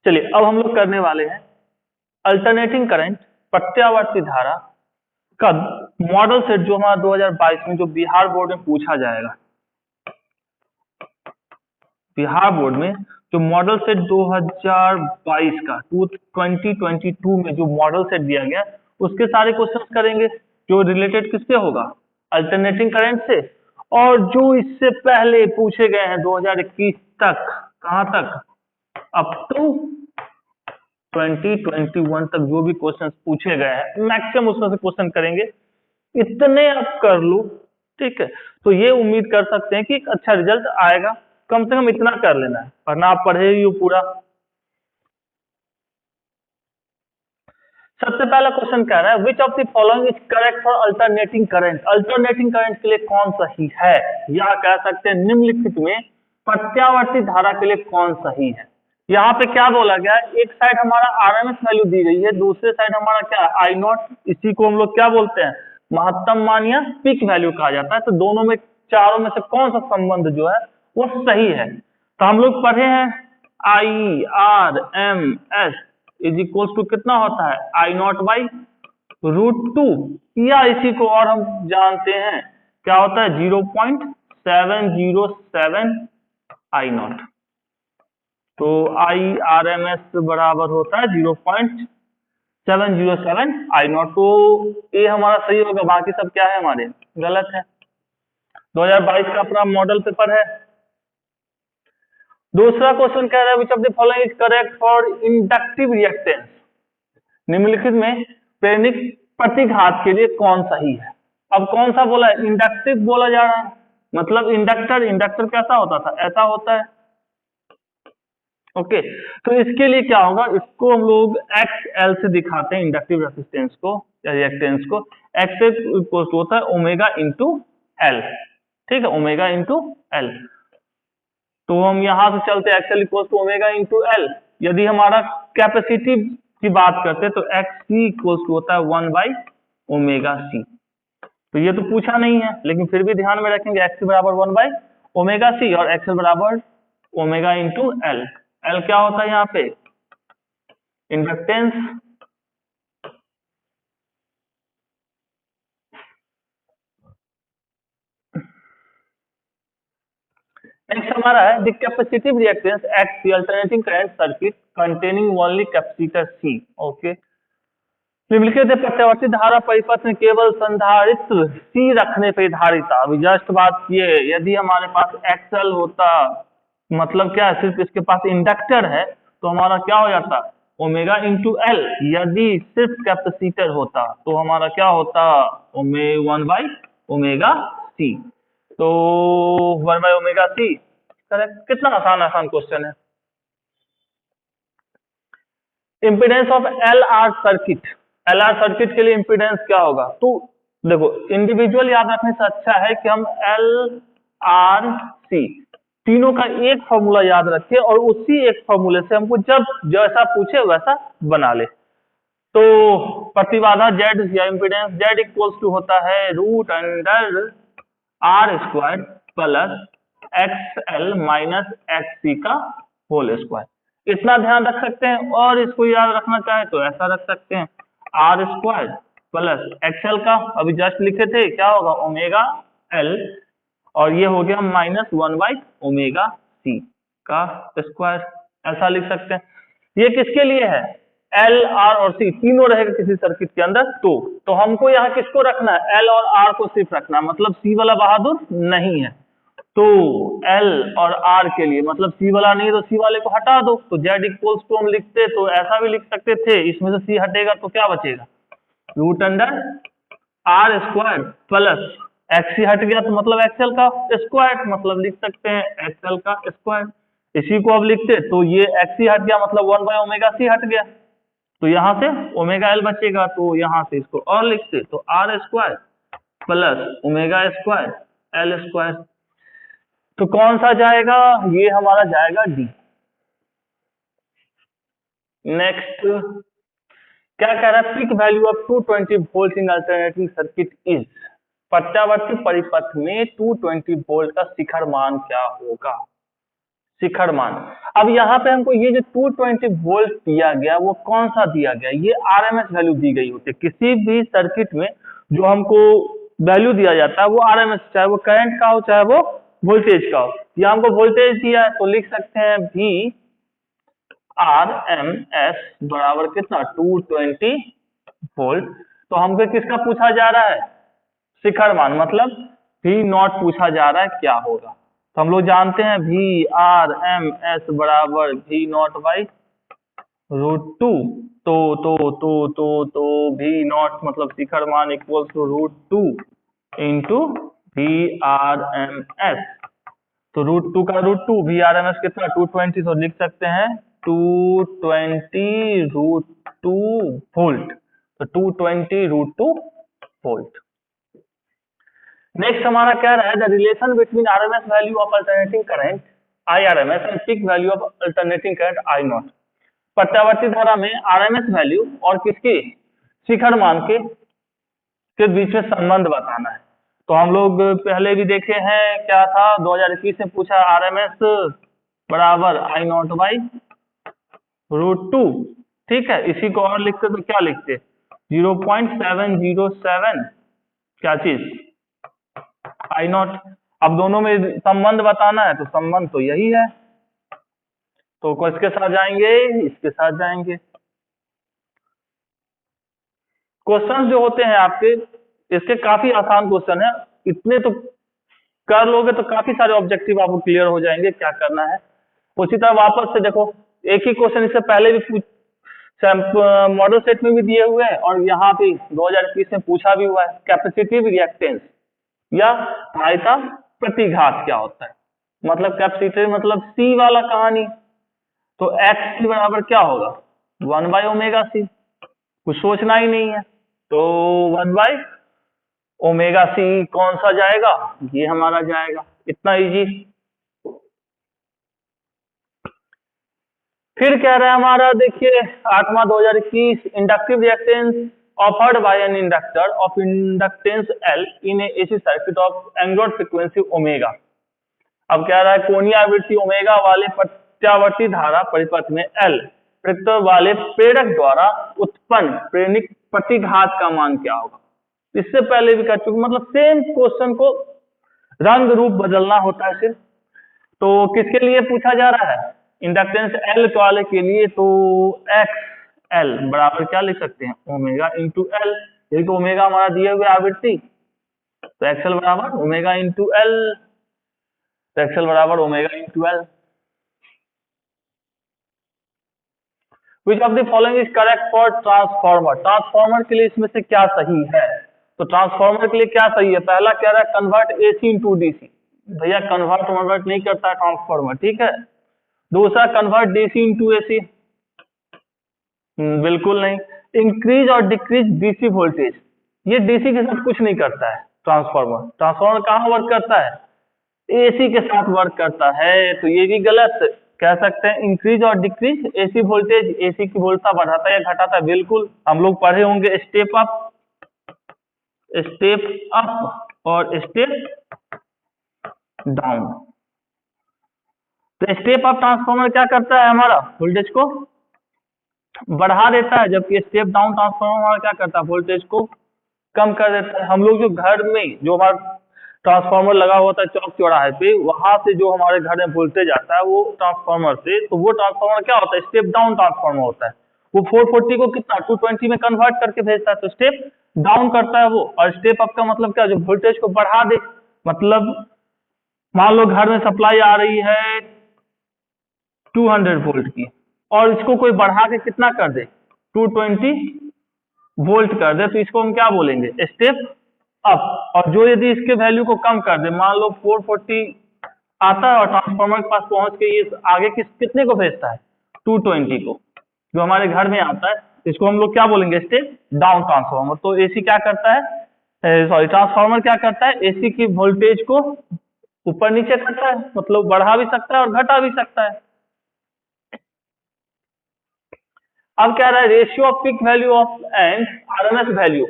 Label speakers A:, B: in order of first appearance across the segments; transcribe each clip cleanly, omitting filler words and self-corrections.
A: चलिए अब हम लोग करने वाले हैं अल्टरनेटिंग करंट, प्रत्यावर्ती धारा का मॉडल सेट जो हमारा 2022 में जो बिहार बोर्ड में पूछा जाएगा। बिहार बोर्ड में जो मॉडल सेट 2022 का 2022 में जो मॉडल सेट दिया गया उसके सारे क्वेश्चंस करेंगे जो रिलेटेड किससे होगा, अल्टरनेटिंग करंट से, और जो इससे पहले पूछे गए हैं 2021 तक, कहां तक, अप टू 2021 तक जो भी क्वेश्चंस पूछे गए हैं मैक्सिमम उसमें से क्वेश्चन करेंगे। इतने आप कर लो, ठीक है, तो ये उम्मीद कर सकते हैं कि एक अच्छा रिजल्ट आएगा। कम से कम इतना कर लेना है, वरना आप पढ़े ही हो पूरा। सबसे पहला क्वेश्चन कह रहा है which of the following is correct for alternating current. Alternating current के लिए कौन सही है, या कह सकते हैं निम्नलिखित में प्रत्यावर्ती धारा के लिए कौन सही है। यहाँ पे क्या बोला गया है, एक साइड हमारा आरएमएस वैल्यू दी गई है, दूसरे साइड हमारा क्या आई नॉट, इसी को हम लोग क्या बोलते हैं, महत्तम मान या पीक वैल्यू कहा जाता है। तो दोनों में, चारों में से कौन सा संबंध जो है वो सही है। तो हम लोग पढ़े हैं I R M S is equal to कितना होता है, आई नॉट बाई √2, या इसी को और हम जानते हैं क्या होता है 0.707 आई नॉट। तो आई आर एम एस बराबर होता है 0.707 आई नॉट। तो ये हमारा सही होगा, बाकी सब क्या है हमारे गलत है। 2022 का अपना मॉडल पेपर है। दूसरा क्वेश्चन कह रहा है which of the following is correct for inductive reactance. निम्नलिखित में प्रेरक प्रतिघात के लिए कौन सही है। अब कौन सा बोला है, इंडक्टिव बोला जा रहा है, मतलब इंडक्टर कैसा होता था, ऐसा होता है। ओके, तो इसके लिए क्या होगा, इसको हम लोग XL से दिखाते हैं इंडक्टिव रेजिस्टेंस को या रिएक्टेंस को। XL इक्वल टू होता है ओमेगा इंटू एल, ठीक है, ओमेगा इंटू एल। तो हम यहां से चलते हैं XL equal to omega into L. यदि हमारा कैपेसिटी की बात करते हैं तो XC इक्वल टू होता है 1 बाई ओमेगा सी। तो ये तो पूछा नहीं है, लेकिन फिर भी ध्यान में रखेंगे XC बराबर 1 बाई ओमेगा सी और XL बराबर ओमेगा इंटू एल। एल क्या होता है यहाँ पे, इंडक्टेंस। नेक्स्ट हमारा है the capacitive reactance at the alternating current circuit containing only capacitor C. Okay, निम्नलिखित प्रत्यावर्ती धारा परिपथ में केवल संधारित्र सी रखने पर धारिता। अभी जस्ट बात ये, यदि हमारे पास एक्सएल होता, मतलब क्या है, सिर्फ इसके पास इंडक्टर है तो हमारा क्या हो जाता, ओमेगा इंटू एल। यदि सिर्फ कैपेसिटर होता तो हमारा क्या होता, 1 बाई ओमेगा सी। तो 1 बाई ओमेगा सी करेक्ट। कितना आसान क्वेश्चन है। Impedance of L R circuit, L R circuit के लिए इंपीडेंस क्या होगा। तो देखो, इंडिविजुअल याद रखने से अच्छा है कि हम एल आर सी तीनों का एक फॉर्मूला याद रखें और उसी एक फॉर्मूले से हमको जब जैसा पूछे वैसा बना ले। तो प्रतिबाधा Z या इंपीडेंस Z इक्वल्स टू होता है √R² plus XL minus XC का होल स्क्वायर। इतना ध्यान रख सकते हैं, और इसको याद रखना चाहे तो ऐसा रख सकते हैं R² प्लस XL का, अभी जस्ट लिखे थे, क्या होगा ओमेगा L, और ये हो गया -1 बाई ओमेगा सी का स्क्वायर, ऐसा लिख सकते हैं। ये किसके लिए है, एल आर और सी तीनों रहेगा किसी सर्किट के अंदर। तो हमको यहाँ किसको रखना है, एल और आर को सिर्फ रखना है, मतलब सी वाला बहादुर नहीं है। तो एल और आर के लिए, मतलब सी वाला नहीं है तो सी वाले को हटा दो। तो Z इक्वल्स टू हम लिखते तो ऐसा भी लिख सकते थे, इसमें से सी हटेगा तो क्या बचेगा, √R² प्लस XC हट गया तो मतलब XL का स्क्वायर, मतलब लिख सकते हैं XL का स्क्वायर। इसी को अब लिखते तो ये XC हट गया, मतलब 1 बाई ओमेगा सी हट गया, तो यहाँ से ओमेगा एल बचेगा, तो यहाँ से इसको और लिखते तो R² plus omega square L square. तो कौन सा जाएगा, ये हमारा जाएगा डी। नेक्स्ट क्या कह रहा है, peak value of 220 volt in alternating circuit is. प्रत्यावर्ती परिपथ में 220 वोल्ट का शिखर मान क्या होगा। शिखर मान। अब यहाँ पे हमको ये जो 220 वोल्ट दिया गया वो कौन सा दिया गया, ये आरएमएस वैल्यू दी गई होती है किसी भी सर्किट में। जो हमको वैल्यू दिया जाता है वो आरएमएस, चाहे वो करंट का हो चाहे वो वोल्टेज का हो। यहाँ हमको वोल्टेज दिया है तो लिख सकते हैं वी आर एम एस बराबर कितना 220 वोल्ट। तो हमको किसका पूछा जा रहा है, शिखर मान, मतलब वी नॉट पूछा जा रहा है क्या होगा। तो हम लोग जानते हैं वी आर एम एस बराबर वी नॉट बाई √2। तो वी नॉट मतलब शिखर मान equal to √2 into V R M S. तो √2 का √2, वी आर एम एस कितना 220, तो लिख सकते हैं 220 √2 वोल्ट। तो 220 √2 वोल्ट। नेक्स्ट हमारा क्या रहा है, the relation between RMS value of alternating current RMS and peak value of alternating current I not. प्रत्यावर्ती धारा में आरएमएस वैल्यू और किसकी, शिखर मान के बीच में संबंध बताना है। तो हम लोग पहले भी देखे हैं क्या था, 2021 में पूछा आरएमएस बराबर आई नॉट बाई √2। ठीक है, इसी को और लिखते तो क्या लिखते 0.707 क्या चीज आई नॉट। अब दोनों में संबंध बताना है तो संबंध तो यही है, तो किसके साथ जाएंगे, इसके साथ जाएंगे। क्वेश्चन जो होते हैं आपके इसके काफी आसान क्वेश्चन है, इतने तो कर लोगे तो काफी सारे ऑब्जेक्टिव आपको क्लियर हो जाएंगे क्या करना है। उसी तरह वापस से देखो, एक ही क्वेश्चन इससे पहले भी मॉडल सेट में भी दिए हुए हैं और यहाँ पे 2021 में पूछा भी हुआ है, कैपेसिटिव रिएक्टेंस या प्रायिकता प्रतिघात क्या होता है। मतलब कैपेसिटिव मतलब सी वाला कहानी, तो एक्स सी बराबर क्या होगा 1/ω_c, कुछ सोचना ही नहीं है। तो 1/ω_c कौन सा जाएगा, ये हमारा जाएगा, इतना इजी। फिर कह रहा है हमारा देखिए 8वां 2021, inductive reactance offered by an inductor of inductance L in A AC circuit of angular frequency omega. अब कह रहा है कोणीय आवृत्ति ओमेगा वाले प्रत्यावर्ती धारा परिपथ में L वृत्त वाले प्रेरक द्वारा उत्पन्न प्रेरणिक प्रतिघात का मान क्या होगा। इससे पहले भी कर चुके, मतलब सेम क्वेश्चन को रंग रूप बदलना होता है सिर्फ। तो किसके लिए पूछा जा रहा है, इंडक्टेंस L वाले के लिए, तो एक्स एल बराबर क्या लिख सकते हैं ओमेगा इंटू एल, यही तो ओमेगा हमारा दिए हुए आवृत्ति, तो एक्सएल बराबर ओमेगा इंटू एल, तो एक्सएल बराबर omega into L. Which of the following is correct for transformer, transformer के लिए इसमें से क्या सही है। तो ट्रांसफॉर्मर के लिए क्या सही है, पहला कह रहा है कन्वर्ट एसी इंटू डीसी, भैया कन्वर्ट नहीं करता है ट्रांसफॉर्मर, ठीक है। दूसरा कन्वर्ट डीसी इंटू एसी, बिल्कुल नहीं। इंक्रीज और डिक्रीज डीसी वोल्टेज, ये डीसी के साथ कुछ नहीं करता है ट्रांसफॉर्मर। ट्रांसफॉर्मर कहाँ वर्क करता है, एसी के साथ वर्क करता है, तो ये भी गलत कह सकते हैं। इंक्रीज और डिक्रीज एसी वोल्टेज, एसी की वोल्टता बढ़ाता है या घटाता है, बिल्कुल हम लोग पढ़े होंगे स्टेप अप और स्टेप डाउन। तो स्टेप अप ट्रांसफॉर्मर क्या करता है, हमारा वोल्टेज को बढ़ा देता है, जबकि स्टेप डाउन ट्रांसफॉर्मर हमारा क्या करता है, वोल्टेज को कम कर देता है। हम लोग जो घर में जो हमारा ट्रांसफॉर्मर लगा हुआ था चौक चौराहे पे, वहां से जो हमारे घर में वोल्टेज आता है वो ट्रांसफॉर्मर से, तो वो ट्रांसफॉर्मर क्या होता है, स्टेप डाउन ट्रांसफॉर्मर होता है। वो 440 को कितना 220 में कन्वर्ट करके भेजता है, तो स्टेप डाउन करता है वो। और स्टेप अप का मतलब क्या, जो वोल्टेज को बढ़ा दे, मतलब मान लो घर में सप्लाई आ रही है 200 वोल्ट की और इसको कोई बढ़ा के कितना कर दे 220 वोल्ट कर दे, तो इसको हम क्या बोलेंगे, स्टेप अप। और जो यदि इसके वैल्यू को कम कर दे, मान लो 440 आता है और ट्रांसफॉर्मर के पास पहुंच के ये आगे कितने को भेजता है 220 को, जो हमारे घर में आता है, इसको हम लोग क्या बोलेंगे, स्टेप डाउन ट्रांसफॉर्मर। तो एसी क्या करता है, सॉरी ट्रांसफॉर्मर क्या करता है, एसी की वोल्टेज को ऊपर नीचे करता है, मतलब बढ़ा भी सकता है और घटा भी सकता है। अब क्या रहा है, ratio off peak value of and RMS value,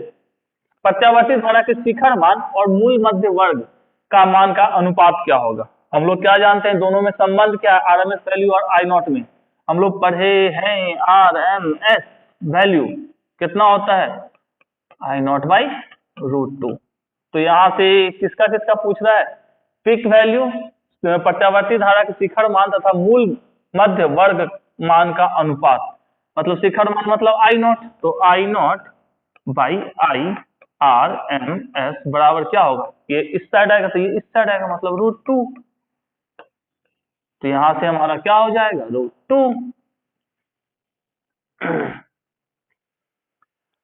A: प्रत्यावर्ती धारा के शिखर मान और मूल मध्य वर्ग का मान का अनुपात क्या होगा। हम लोग क्या जानते हैं, दोनों में संबंध क्या है, आरएमएस वैल्यू और आई नॉट में हम लोग पढ़े हैं आरएमएस वैल्यू कितना होता है, आई नॉट बाई √2। तो यहाँ से किसका किसका पूछ रहा है, पीक वैल्यू प्रत्यावर्ती धारा के शिखर मान तथा मूल मध्य वर्ग मान का अनुपात, मतलब शिखर मान मतलब आई नॉट, तो I naught by I R M S बराबर क्या होगा, ये इस साइड आएगा तो ये इस साइड आएगा, मतलब √2। तो यहां से हमारा क्या हो जाएगा, √2।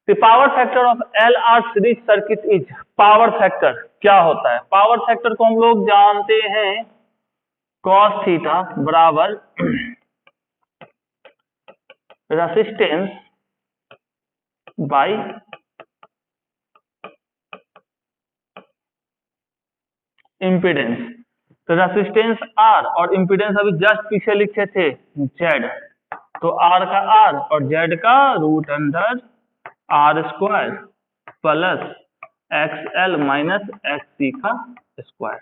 A: The power factor of LR series circuit is, power factor क्या होता है, पावर फैक्टर को हम लोग जानते हैं cos थीटा बराबर रेसिस्टेंस बाई इम्पीडेंस। तो रेसिस्टेंस R और इम्पीडेंस अभी जस्ट पीछे लिखे थे Z, तो R का R और Z का √R² plus XL minus XC का स्क्वायर।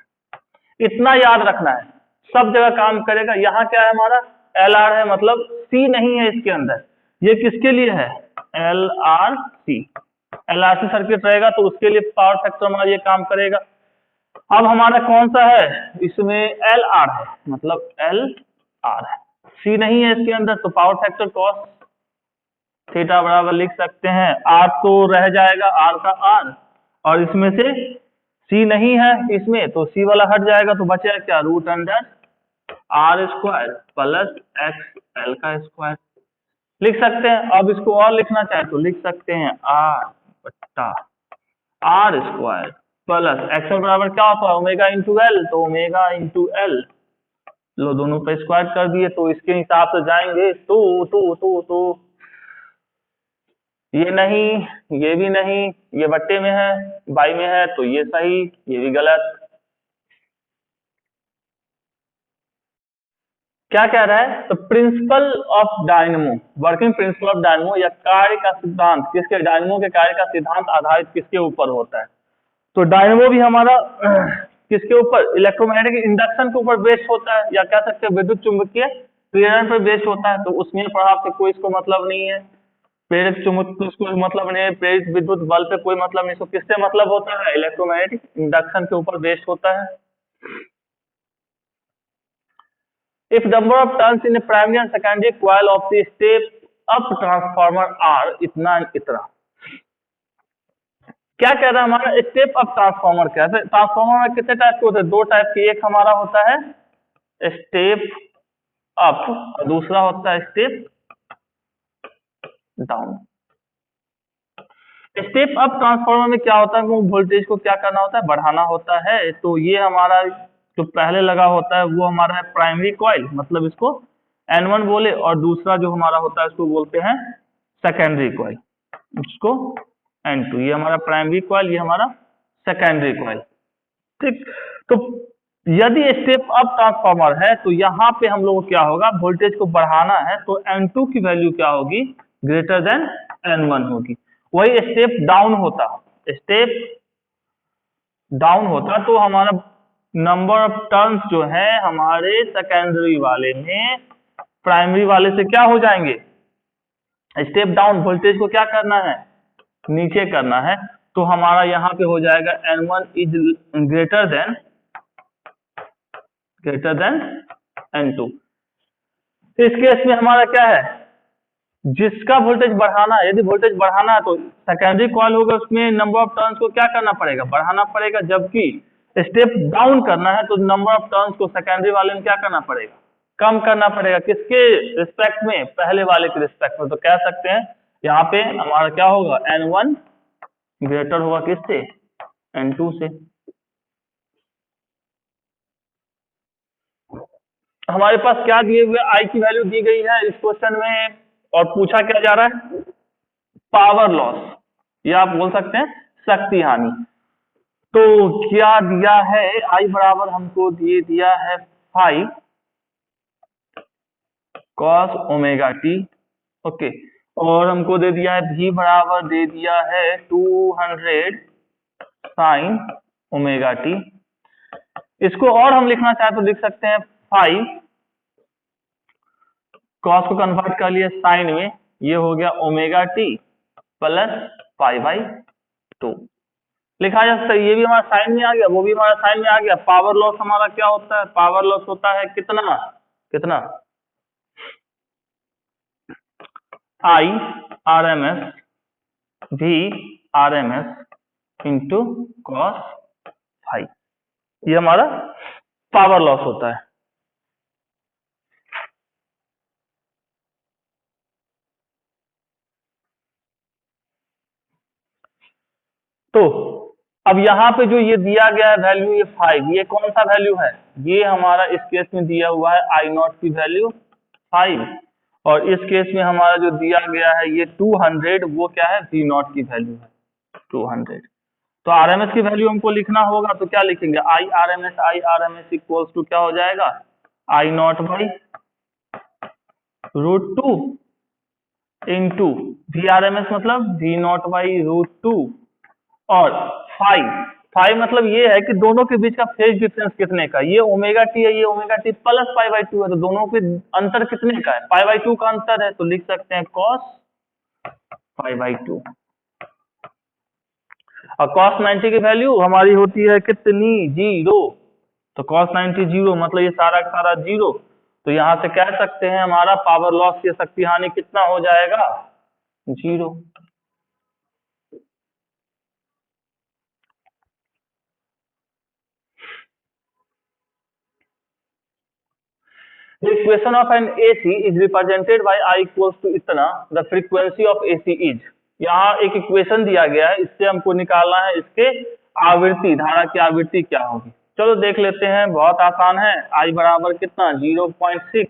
A: इतना याद रखना है, सब जगह काम करेगा। यहाँ क्या है हमारा LR है, मतलब C नहीं है इसके अंदर, ये किसके लिए है, LRC। LRC सर्किट रहेगा तो उसके लिए पावर फैक्टर हमारा ये काम करेगा। अब हमारा कौन सा है, इसमें LR है, मतलब LR है, C नहीं है इसके अंदर, तो पावर फैक्टर cos थीटा बराबर लिख सकते हैं, R तो रह जाएगा, R का R, और इसमें से C नहीं है इसमें, तो C वाला हट जाएगा, तो बचेगा क्या, √R² प्लस XL का स्क्वायर लिख सकते हैं। अब इसको और लिखना चाहे तो लिख सकते हैं R² प्लस XL बराबर क्या होता है, ओमेगा इंटू एल, तो ओमेगा इंटू एल, लो दोनों पे स्क्वायर कर दिए, तो इसके हिसाब से जाएंगे तो ये नहीं, ये भी नहीं, ये बट्टे में है, बाई में है, तो ये सही, ये भी गलत। क्या कह रहा है, तो principle of dynamo, working principle of dynamo या कार्य का सिद्धांत किसके, डायनेमो के कार्य का सिद्धांत आधारित किसके ऊपर होता है, तो डायनेमो भी हमारा किसके ऊपर, इलेक्ट्रोमैग्नेटिक इंडक्शन के ऊपर बेस्ड होता है, या कह सकते हैं विद्युत चुंबकीय प्रेरण पर बेस्ड होता है। तो उसमें प्रभाव से कोई इसको मतलब नहीं है, प्रेरित चुंबक उसको मतलब नहीं है, प्रेरित विद्युत बल पे कोई मतलब नहीं, इसको किससे मतलब होता है, इलेक्ट्रोमैग्नेटिक इंडक्शन के ऊपर बेस्ड होता है। If number of turns in a primary and secondary coil of the step-up transformer are इतना, क्या कह रहा है हमारा, स्टेप अप ट्रांसफार्मर क्या है, ट्रांसफार्मर में कितने टाइप के होते हैं, दो टाइप के, एक हमारा होता है स्टेप अप और दूसरा होता है step down. Step up transformer में क्या होता है, वोल्टेज को क्या करना होता है, बढ़ाना होता है। तो ये हमारा जो पहले लगा होता है वो हमारा है प्राइमरी कॉइल, मतलब इसको N1 बोले, और दूसरा जो हमारा होता है उसको बोलते हैं सेकेंडरी कॉइल, उसको N2। ये हमारा प्राइमरी कॉइल, ये हमारा सेकेंडरी कॉइल, ठीक। तो यदि स्टेप अप ट्रांसफार्मर है तो यहाँ पे हम लोग क्या होगा, वोल्टेज को बढ़ाना है तो N2 की वैल्यू क्या होगी, ग्रेटर देन N1 होगी। वही स्टेप डाउन होता, स्टेप डाउन होता तो हमारा नंबर ऑफ टर्न्स जो है हमारे सेकेंडरी वाले में प्राइमरी वाले से क्या हो जाएंगे, स्टेप डाउन, वोल्टेज को क्या करना है, नीचे करना है, तो हमारा यहाँ पे हो जाएगा N1 is greater than N2। इस केस में हमारा क्या है, जिसका वोल्टेज बढ़ाना है, यदि वोल्टेज बढ़ाना है तो सेकेंडरी कॉइल होगा, उसमें नंबर ऑफ टर्न्स को क्या करना पड़ेगा, बढ़ाना पड़ेगा। जबकि स्टेप डाउन करना है तो नंबर ऑफ टर्न्स को सेकेंडरी वाले में क्या करना पड़ेगा, कम करना पड़ेगा। किसके रिस्पेक्ट में, पहले वाले के रिस्पेक्ट में। तो कह सकते हैं यहाँ पे हमारा क्या होगा, N1 ग्रेटर होगा किससे, N2 से। हमारे पास क्या दिए हुए, आई की वैल्यू दी गई है इस क्वेश्चन में, और पूछा क्या जा रहा है, पावर लॉस, या आप बोल सकते हैं शक्ति हानि। तो क्या दिया है, आई बराबर हमको दिया है 5 cos ओमेगा टी, ओके, और हमको दे दिया है V बराबर दे दिया है 200 sin ओमेगा टी। इसको और हम लिखना चाहे तो लिख सकते हैं 5 कॉस को कन्वर्ट कर लिए साइन में, ये हो गया omega T plus pi by 2 लिखा जा सकता है। ये भी हमारा साइन में आ गया, वो भी हमारा साइन में आ गया। पावर लॉस हमारा क्या होता है? पावर लॉस होता है कितना कितना I R M S V R M S into cos five, ये हमारा पावर लॉस होता है। तो अब यहाँ पे जो ये दिया गया है वैल्यू, ये 5, ये कौन सा वैल्यू है? ये हमारा इस केस में दिया हुआ है आई नॉट की वैल्यू 5, और इस केस में हमारा जो दिया गया है ये 200, वो क्या है? वी नॉट की वैल्यू है 200। तो आरएमएस की वैल्यू हमको लिखना होगा, तो क्या लिखेंगे? I R M S equals to क्या हो जाएगा? I naught by √2 into V R M S मतलब वी नॉट बाई √2, और 5 मतलब ये है कि दोनों के बीच का फेज डिफरेंस कितने का? ये ओमेगा टी है, ये omega T plus pi by 2 है, तो दोनों के अंतर कितने का है? पाई बाई 2 का अंतर है, तो लिख सकते हैं कॉस पाई बाई 2। और कॉस 90 की वैल्यू हमारी होती है कितनी? 0। तो कॉस 90 0 मतलब ये सारा का सारा 0। तो यहां से कह सकते हैं हमारा पावर लॉस की शक्ति हानि कितना हो जाएगा? 0। The equation of an AC is represented by I equals to इतना, the frequency of AC is। यहाँ एक इक्वेशन दिया गया है, इससे हमको निकालना है इसके आवृत्ति, धारा की आवृत्ति क्या होगी। चलो देख लेते हैं, बहुत आसान है। I बराबर कितना? 0.6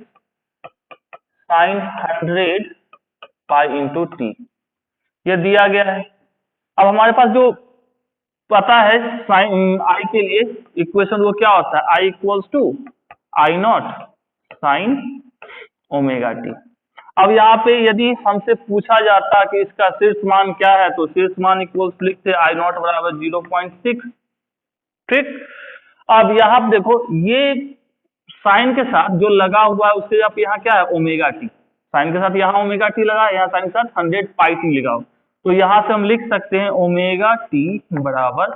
A: साइन 100 पाई इंटू टी, ये दिया गया है। अब हमारे पास जो पता है साइन आई के लिए इक्वेशन, वो क्या होता है? I equals to I naught sine omega T. अब यहाँ पे यदि हमसे पूछा जाता कि इसका शीर्ष मान क्या है, तो शीर्ष मान इक्वल्स लिखते आई नॉट बराबर 0.6। ठीक, अब यहाँ पे देखो, ये साइन के साथ जो लगा हुआ है उसके आप यहाँ क्या है? Omega T. साइन के साथ यहाँ ओमेगा टी लगा है, यहाँ साइन के साथ 100 पाई टी लगा हो, तो यहाँ से हम लिख सकते हैं ओमेगा टी बराबर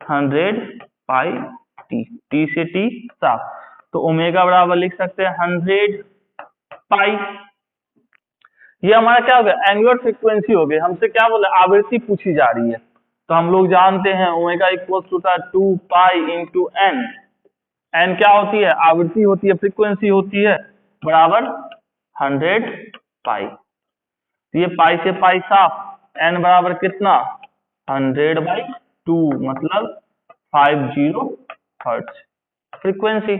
A: 100 पाई टी, टी से टी साफ, तो ओमेगा बराबर लिख सकते हैं 100 पाई। ये हमारा क्या हो गया? एंगुलर फ्रीक्वेंसी हो गई। हमसे क्या बोला? आवृत्ति पूछी जा रही है, तो हम लोग जानते हैं omega equals to 2 pi into N. N क्या होती है? आवृत्ति होती है, फ्रीक्वेंसी होती है, बराबर 100 पाई। ये पाई से पाई साफ, एन बराबर कितना? 100/2 मतलब 50 हर्ट्ज फ्रीक्वेंसी।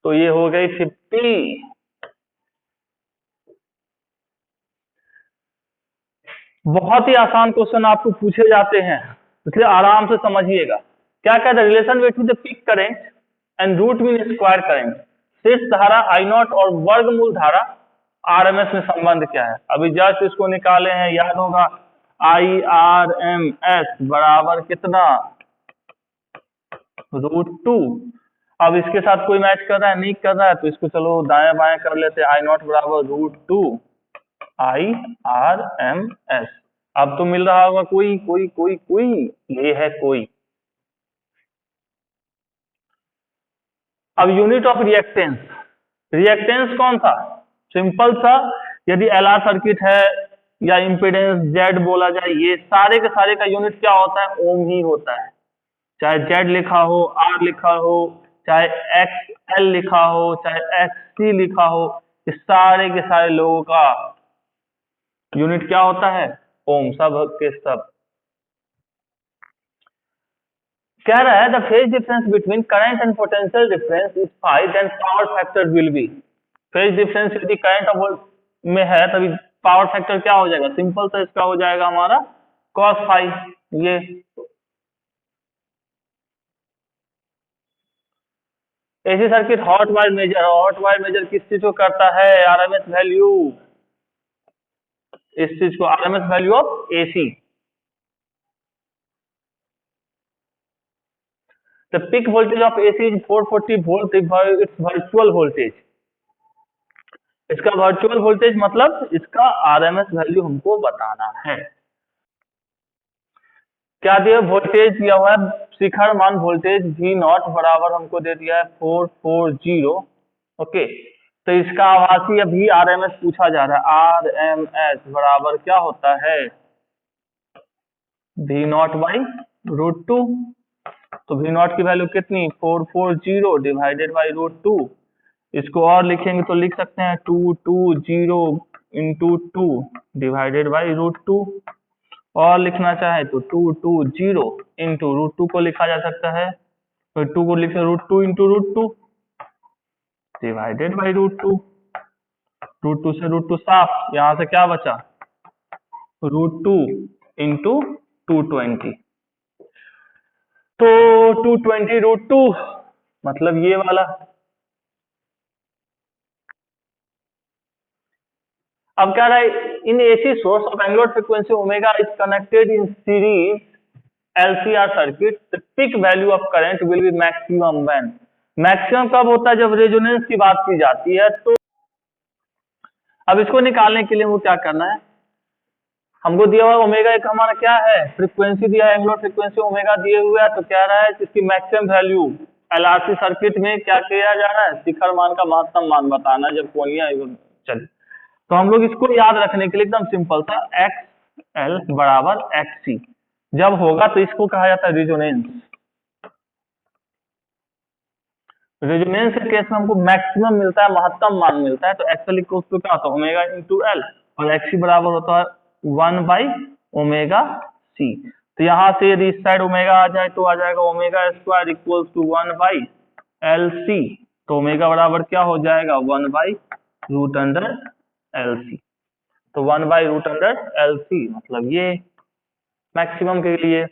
A: तो ये हो गई 50। बहुत ही आसान क्वेश्चन आपको पूछे जाते हैं, इसलिए आराम से समझिएगा। क्या कहता है? Relation between the peak current and root mean square current. शीर्ष धारा आई नॉट और वर्गमूल धारा आरएमएस में संबंध क्या है? अभी जस्ट इसको निकाले हैं, याद होगा। आई आर एम एस बराबर कितना? √2। अब इसके साथ कोई मैच कर रहा है? नहीं कर रहा है, तो इसको चलो दाएं बाएं कर लेते हैं। आई नॉट बराबर √2 आई आर एम एस। अब तो मिल रहा होगा कोई कोई कोई कोई, ये है कोई। अब यूनिट ऑफ रिएक्टेंस, रिएक्टेंस कौन था? सिंपल सा, यदि एलआर सर्किट है या इम्पीडेंस जेड बोला जाए, ये सारे के सारे का यूनिट क्या होता है? ओम ही होता है। चाहे जेड लिखा हो, आर लिखा हो, चाहे एक्स एल लिखा हो, चाहे एक्स सी लिखा हो, इस सारे के सारे लोगों का यूनिट क्या होता है? ओम, सब के सब। कह रहा है the phase difference between current and potential difference is 5, then power factor will be. Phase difference यदि करंट में है तभी पावर फैक्टर क्या हो जाएगा? सिंपल सा इसका हो जाएगा हमारा cos 5। ये AC circuit hot wire measure, hot wire measure किस चीज को करता है? आरएमएस वैल्यू, इस चीज को RMS value of AC. The peak voltage of AC is 440 volt, it's virtual voltage. इसका वर्चुअल वोल्टेज मतलब इसका आरएमएस वैल्यू हमको बताना है। क्या दिया वोल्टेज दिया हुआ है, शिखर मान वोल्टेज V नॉट बराबर हमको दे दिया है 440। ओके, तो इसका आभासी अभी आरएमएस पूछा जा रहा है। आरएमएस बराबर क्या होता है, V नॉट बाई √2। तो V नॉट की वैल्यू कितनी, 440 डिवाइडेड बाई √2। इसको और लिखेंगे तो लिख सकते हैं 220 इंटू 2 डिवाइडेड बाई √2। और लिखना चाहे तो 220 इंटू √2 को लिखा जा सकता है, तो 2 को लिखे √2 इंटू √2 डिवाइडेड बाई √2। √2 से √2 साफ, यहां से क्या बचा, √2 इंटू 220। तो 220 √2 मतलब ये वाला। अब क्या रहा है, in AC source of angular frequency omega is connected in series LCR circuit, the peak value of current will be maximum when. Maximum कब होता है, जब रेजोनेंस की बात की जाती है। तो अब इसको निकालने के लिए वो क्या करना है, हमको दिया हुआ ओमेगा एक हमारा क्या है, फ्रीक्वेंसी दिया है, एंगुलर फ्रीक्वेंसी ओमेगा दिए हुए है। तो क्या रहा है, इसकी मैक्सिमम वैल्यू LRC सर्किट में क्या किया जा रहा है, शिखर मान का महत्तम मान बताना जब कोनिया चले। तो हम लोग इसको याद रखने के लिए एकदम सिंपल था, XL बराबर XC जब होगा तो इसको कहा जाता है रेजोनेंस। रेजोनेंस के केस में हमको मैक्सिमम मिलता है, महत्तम मान मिलता है। तो XL इक्वल टू क्या होता है, ओमेगा इंटू L, और XC बराबर होता है 1 बाई ओमेगा C। तो यहाँ से यदि इस साइड ओमेगा आ जाए तो आ जाएगा omega square equal to 1 by LC। तो ओमेगा बराबर क्या हो जाएगा, 1 बाई √LC। तो 1 बाई √LC मतलब ये मैक्सिमम के लिए